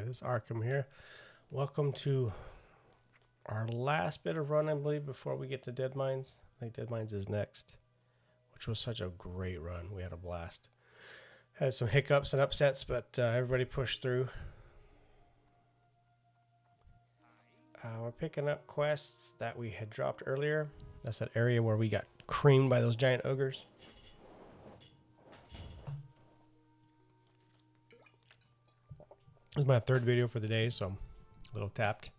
It's Arkham here. Welcome to our last bit of run, I believe, before we get to Deadmines. I think Deadmines is next, which was such a great run. We had a blast. Had some hiccups and upsets, but everybody pushed through. We're picking up quests that we had dropped earlier. That's that area where we got creamed by those giant ogres. This is my third video for the day, so I'm a little tapped.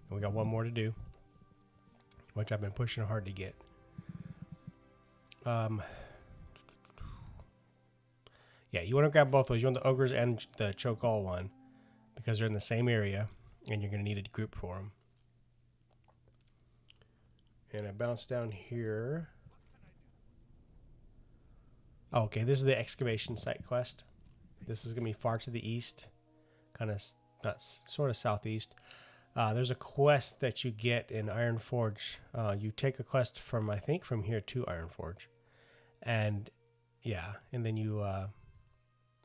And we got one more to do, which I've been pushing hard to get. Yeah, you want to grab both those. You want the ogres and the choke all one because they're in the same area, and you're going to need a group for them. And I bounce down here. Oh, okay, this is the excavation site quest. This is going to be far to the east, kind of not sort of southeast. There's a quest that you get in Ironforge. You take a quest from, I think, from here to Ironforge, and yeah, and then you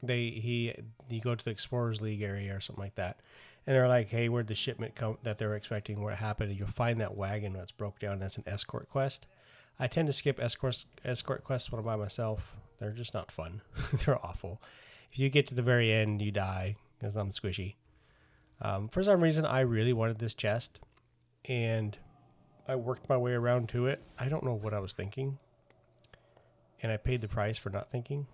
you go to the Explorers League area or something like that, and they're like, hey, where'd the shipment come that they were expecting? What happened? And you'll find that wagon that's broke down. That's an escort quest. I tend to skip escort quests when I'm by myself. They're just not fun. They're awful. If you get to the very end, you die because I'm squishy. For some reason, I really wanted this chest, and I worked my way around to it. I don't know what I was thinking, and I paid the price for not thinking.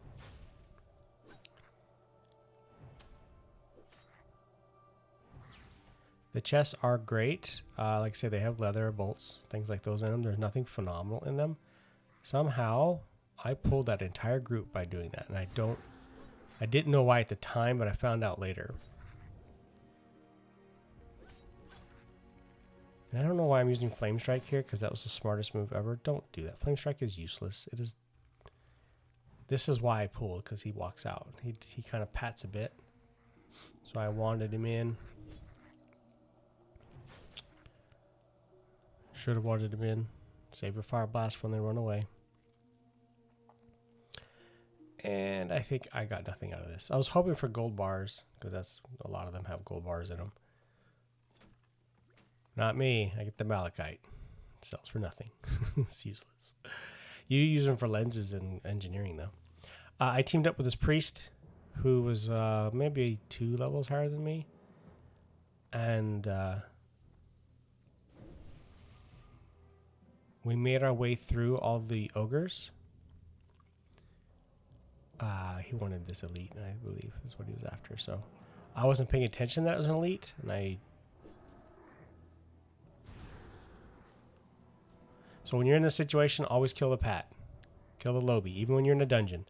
The chests are great. Like I say, they have leather, bolts, things like those in them. There's nothing phenomenal in them. Somehow, I pulled that entire group by doing that, and I didn't know why at the time, but I found out later. And I don't know why I'm using Flame Strike here, because that was the smartest move ever. Don't do that. Flame Strike is useless. It is. This is why I pulled, because he walks out. He kind of pats a bit. So I wanted him in. Should have wanted him in. Save your Fire Blast when they run away. And I think I got nothing out of this. I was hoping for gold bars, because that's a lot of them have gold bars in them. Not me. I get the Malachite. It sells for nothing. It's useless. You use them for lenses and engineering, though. I teamed up with this priest who was maybe 2 levels higher than me. And we made our way through all the ogres. He wanted this elite, I believe, is what he was after. So I wasn't paying attention that it was an elite, and So when you're in this situation, always kill the Pat. Kill the Lobby, even when you're in a dungeon.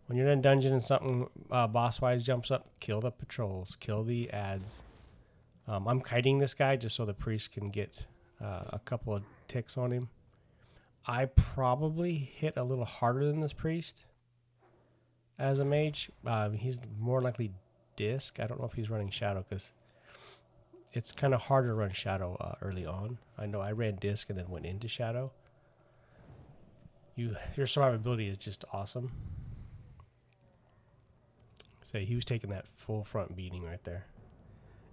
When you're in a dungeon and something boss-wise jumps up, kill the patrols, kill the ads. I'm kiting this guy just so the priest can get a couple of ticks on him. I probably hit a little harder than this priest as a mage. He's more likely disc. I don't know if he's running shadow because it's kind of hard to run shadow early on. I know I ran disc and then went into shadow. Your survivability is just awesome. So he was taking that full front beating right there.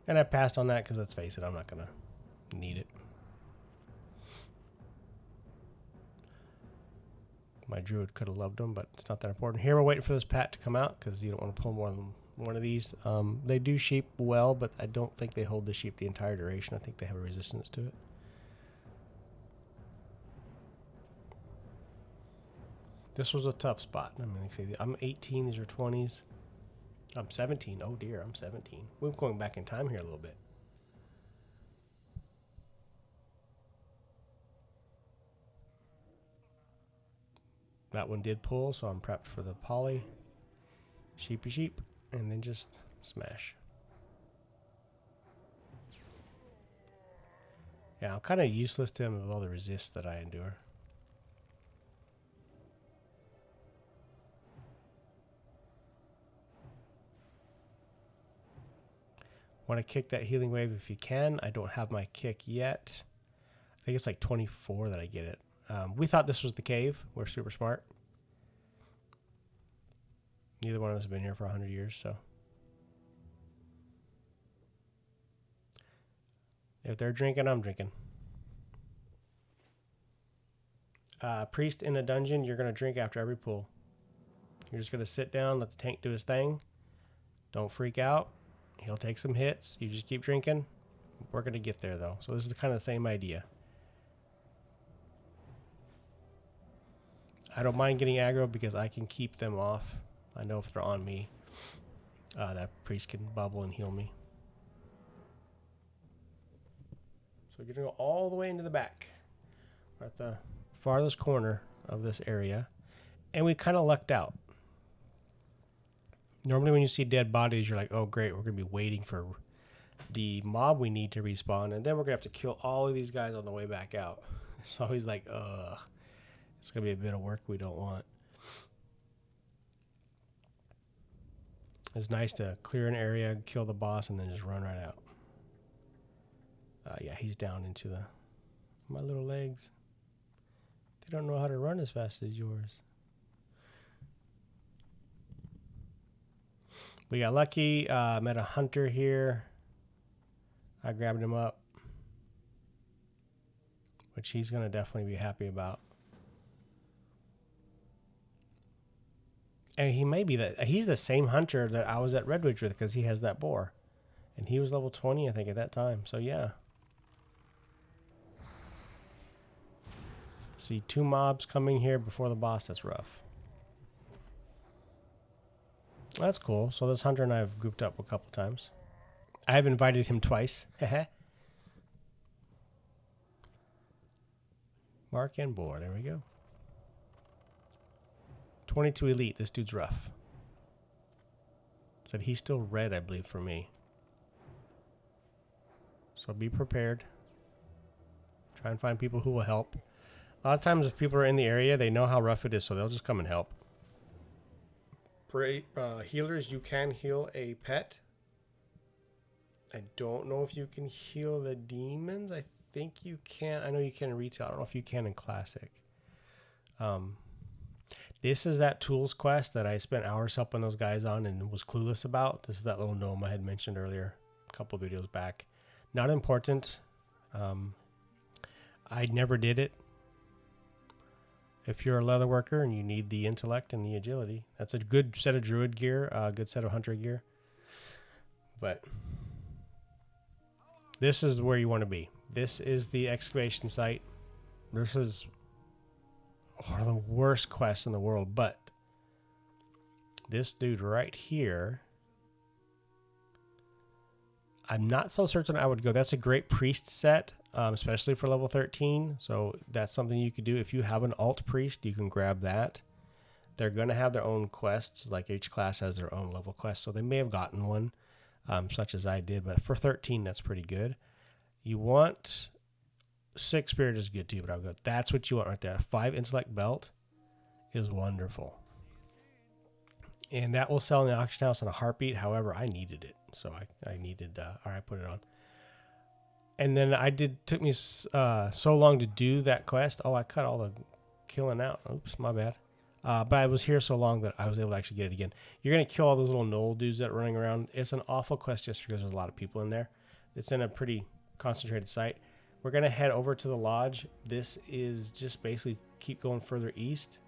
And I passed on that because let's face it, I'm not going to need it. My druid could have loved him, but it's not that important. Here we're waiting for this Pat to come out because you don't want to pull more than one of these. They do sheep well, but I don't think they hold the sheep the entire duration. I think they have a resistance to it. This was a tough spot. I mean, I'm 18, these are 20s. I'm 17. Oh dear, I'm 17. We're going back in time here a little bit. That one did pull, so I'm prepped for the poly. Sheepy sheep, and then just smash. Yeah, I'm kind of useless to him with all the resist that I endure. Want to kick that healing wave if you can. I don't have my kick yet. I think it's like 24 that I get it. We thought this was the cave. We're super smart. Neither one of us have been here for 100 years, so. If they're drinking, I'm drinking. Priest in a dungeon, you're going to drink after every pull. You're just going to sit down, let the tank do his thing. Don't freak out. He'll take some hits. You just keep drinking. We're going to get there, though. So this is kind of the same idea. I don't mind getting aggro because I can keep them off. I know if they're on me, that priest can bubble and heal me. So we're going to go all the way into the back. We're at the farthest corner of this area. And we kind of lucked out. Normally when you see dead bodies, you're like, oh, great, we're going to be waiting for the mob we need to respawn. And then we're going to have to kill all of these guys on the way back out. It's always like, it's going to be a bit of work we don't want. It's nice to clear an area, kill the boss, and then just run right out. Yeah, he's down into my little legs. They don't know how to run as fast as yours. We got lucky. Met a hunter here. I grabbed him up, which he's going to definitely be happy about. And he may be he's the same hunter that I was at Redwidge with because he has that boar. And he was level 20, I think, at that time. So, yeah. See 2 mobs coming here before the boss. That's rough. That's cool. So this hunter and I have grouped up a couple times. I have invited him twice. Mark and boar. There we go. 22 elite. This dude's rough. Said he's still red, I believe, for me. So be prepared. Try and find people who will help. A lot of times if people are in the area, they know how rough it is, so they'll just come and help. Healers, you can heal a pet. I don't know if you can heal the demons. I think you can. I know you can in retail. I don't know if you can in classic. This is that tools quest that I spent hours helping those guys on and was clueless about. This is that little gnome I had mentioned earlier, a couple videos back. Not important. I never did it. If you're a leather worker and you need the intellect and the agility, that's a good set of druid gear, a good set of hunter gear. But this is where you want to be. This is the excavation site. This is one of the worst quests in the world, but this dude right here, I'm not so certain I would go. That's a great priest set, especially for level 13. So that's something you could do. If you have an alt priest, you can grab that. They're going to have their own quests. Like each class has their own level quest. So they may have gotten one, such as I did. But for 13, that's pretty good. You want 6 spirit is good too, but I'll go. That's what you want right there. 5 intellect belt is wonderful. And that will sell in the auction house in a heartbeat. However, I needed it. So I needed, or I put it on. And then took me so long to do that quest. Oh, I cut all the killing out. Oops, my bad. But I was here so long that I was able to actually get it again. You're going to kill all those little knoll dudes that are running around. It's an awful quest just because there's a lot of people in there. It's in a pretty concentrated site. We're going to head over to the lodge. This is just basically keep going further east.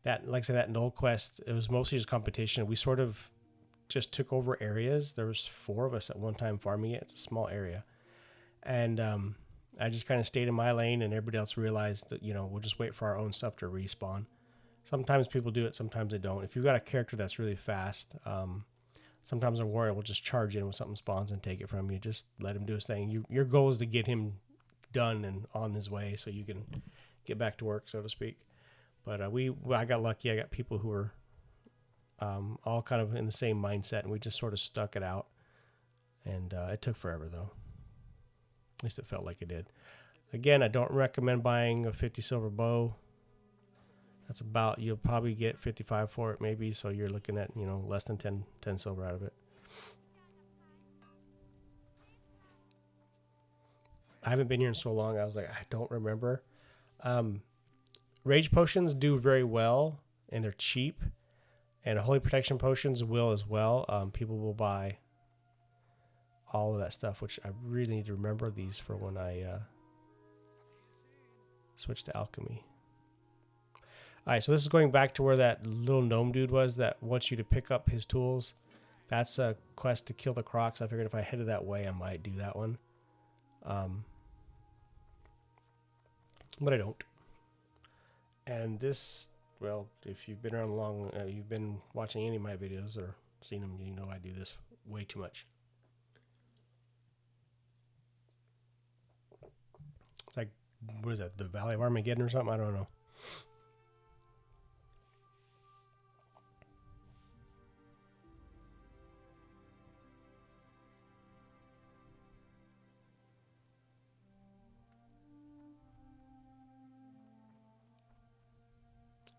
That, like I said, that knoll quest, it was mostly just competition. We sort of just took over areas. There was 4 of us at one time farming it. It's a small area. And I just kind of stayed in my lane, and everybody else realized that, we'll just wait for our own stuff to respawn. Sometimes people do it, sometimes they don't. If you've got a character that's really fast, sometimes a warrior will just charge in when something spawns and take it from you. Just let him do his thing. Your goal is to get him done and on his way so you can get back to work, so to speak. But I got lucky. I got people who were all kind of in the same mindset, and we just sort of stuck it out. And it took forever, though. At least it felt like it did. Again, I don't recommend buying a 50 silver bow. That's about, you'll probably get 55 for it, maybe. So you're looking at, less than 10 silver out of it. I haven't been here in so long. I was like, I don't remember. Rage potions do very well, and they're cheap. And holy protection potions will as well. People will buy all of that stuff, which I really need to remember these for when I switch to alchemy. All right, so this is going back to where that little gnome dude was that wants you to pick up his tools. That's a quest to kill the crocs. I figured if I headed that way, I might do that one. But I don't. And this, well, if you've been around long, you've been watching any of my videos or seen them, you know I do this way too much. It's like, what is that, the Valley of Armageddon or something? I don't know.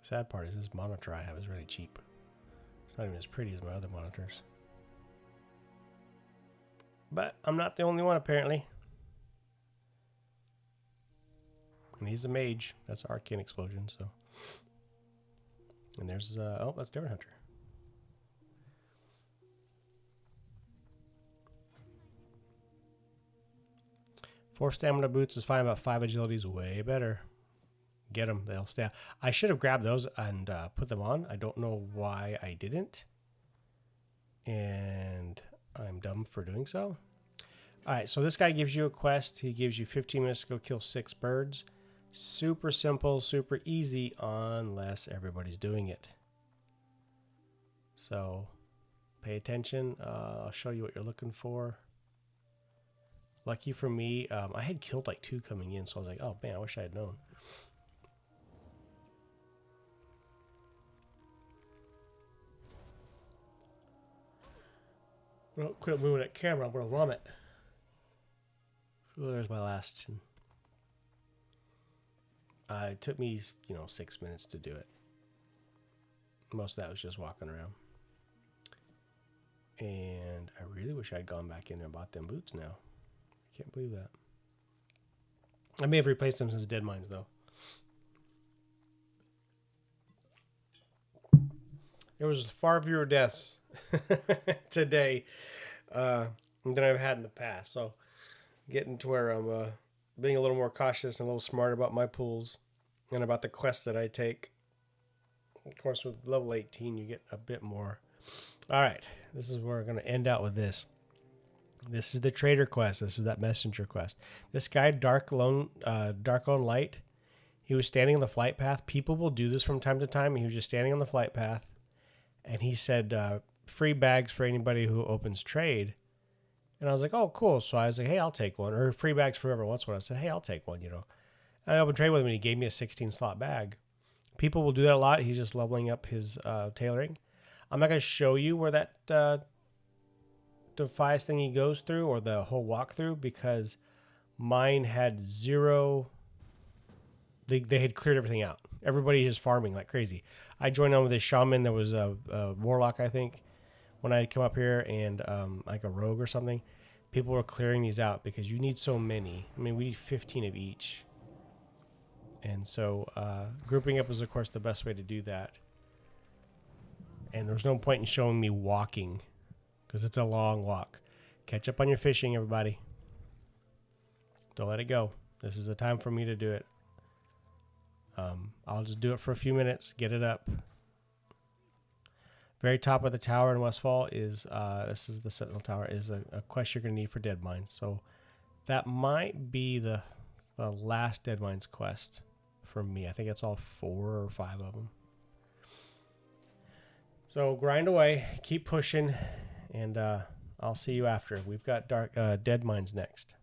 Sad part is this monitor I have is really cheap. It's not even as pretty as my other monitors. But I'm not the only one, apparently. And he's a mage. That's Arcane Explosion, so. And there's, oh, that's Daring Hunter. Four stamina boots is fine, but 5 agility is way better. Get them, they'll stay. I should have grabbed those and put them on. I don't know why I didn't. And I'm dumb for doing so. All right, so this guy gives you a quest. He gives you 15 minutes to go kill 6 birds. Super simple, super easy, unless everybody's doing it. So pay attention. I'll show you what you're looking for. Lucky for me, I had killed like 2 coming in, so I was like, oh man, I wish I had known. Well, quit moving that camera, I'm gonna vomit. So there's my last. It took me, 6 minutes to do it. Most of that was just walking around. And I really wish I'd gone back in and bought them boots now. I can't believe that. I may have replaced them since Deadmines, though. There was far fewer deaths today than I've had in the past. So getting to where I'm being a little more cautious and a little smarter about my pools and about the quests that I take. Of course, with level 18, you get a bit more. All right, this is where we're going to end out with this. This is the trader quest. This is that messenger quest. This guy, Dark Own Light, he was standing on the flight path. People will do this from time to time. He was just standing on the flight path, and he said, free bags for anybody who opens trade. And I was like, oh, cool. So I was like, hey, I'll take one. Or free bags for whoever wants one. I said, hey, I'll take one, And I opened trade with him, and he gave me a 16-slot bag. People will do that a lot. He's just leveling up his tailoring. I'm not going to show you where that defies thing he goes through or the whole walkthrough because mine had 0. They had cleared everything out. Everybody is farming like crazy. I joined on with a shaman. There was a warlock, I think, when I come up here, and like a rogue or something. People were clearing these out because you need so many. I mean, we need 15 of each. And so grouping up is, of course, the best way to do that. And there's no point in showing me walking because it's a long walk. Catch up on your fishing, everybody. Don't let it go. This is the time for me to do it. I'll just do it for a few minutes, get it up. Very top of the tower in Westfall is, this is the Sentinel Tower, is a quest you're going to need for Deadmines. So that might be the last Deadmines quest for me. I think it's all 4 or 5 of them. So grind away, keep pushing, and I'll see you after. We've got Deadmines next.